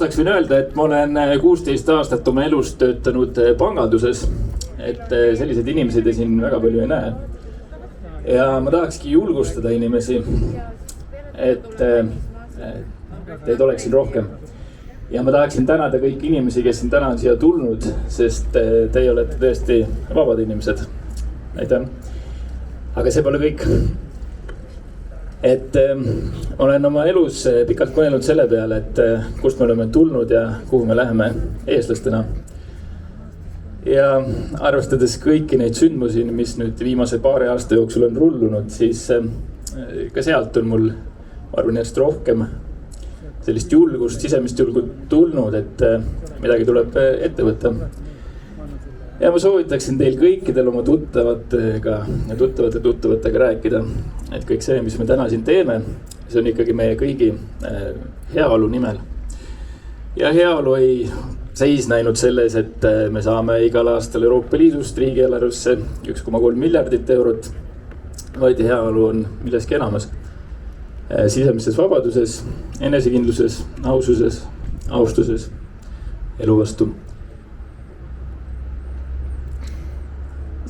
Võin öelda, et ma olen 16 aastat oma elust töötanud panganduses, et sellised inimesed siin väga palju ei näe. Ja ma tahakski julgustada inimesi, et teid oleks siin rohkem. Ja ma tahaksin tänada kõiki inimesi, kes siin täna on siia tulnud, sest teie olete tõesti vabad inimesed. Aitäh. Aga see pole kõik. Et olen oma elus pikalt mõelnud selle peale, et kust me oleme tulnud ja kuhu me läheme eestlastena. Ja arvestades kõiki neid sündmusi, mis nüüd viimase paari aasta jooksul on rullunud, siis ka sealt on mul, ma arvan, järjest rohkem sellist julgust, sisemist julgust tulnud, et midagi tuleb ette võtta. Ja ma soovitaksin teil kõikidel oma tuttavatega rääkida, et kõik see, mis me täna siin teeme, see on ikkagi meie kõigi heaolu nimel. Ja heaolu ei seisne ainult selles, et me saame igal aastal Euroopa Liidust riigieelarvesse 1,3 miljardit eurot, vaid heaolu on milleski enamas. Sisemises vabaduses, enesekindluses, aususes, austuses, elu vastu.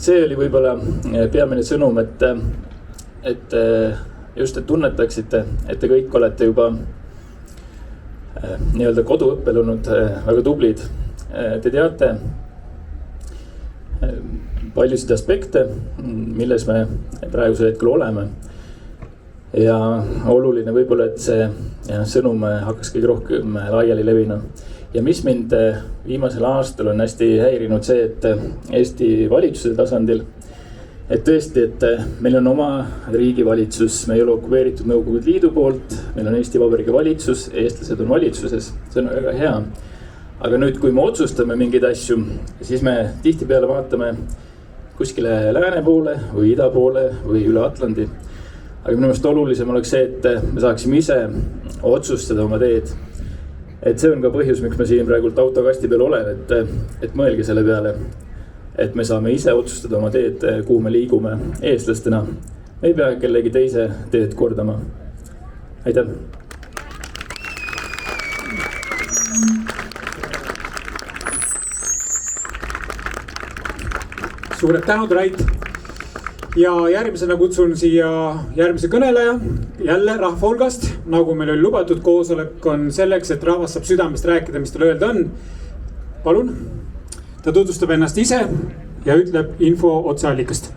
See oli võib-olla peamine sõnum, et tunnetaksite, et te kõik olete juba nii-öelda koduõppel olnud väga tublid. Te teate paljusid aspekte, milles me praegusel hetkel oleme. Ja oluline võib-olla, et see sõnum hakkas kõige rohkem laiali levina. Ja mis mind viimasel aastal on hästi häirinud see, et Eesti valitsuse tasandil, et tõesti, et meil on oma riigi valitsus, me ei ole okupeeritud Nõukogude Liidu poolt, meil on Eesti Vabariigi valitsus, eestlased on valitsuses, see on väga hea. Aga nüüd, kui me otsustame mingeid asju, siis me tihtipeale vaatame kuskile lääne poole või ida poole või üle Atlandi. Aga minu meelest olulisem oleks see, et me saaksime ise otsustada oma teed. Et see on ka põhjus, miks ma siin praegult autokasti peal olen, et mõelge selle peale, et me saame ise otsustada oma teed, kuhu me liigume eestlastena. Me ei pea kellegi teise teed kordama. Aitäh! Suured tänud, Rait! Ja järgmisena kutsun siia järgmise kõneleja, jälle rahva hulgast, nagu meil oli lubatud, koosolek on selleks, et rahvas saab südamest rääkida, mis tal öelda on. Palun, ta tutvustab ennast ise ja ütleb info otseallikast.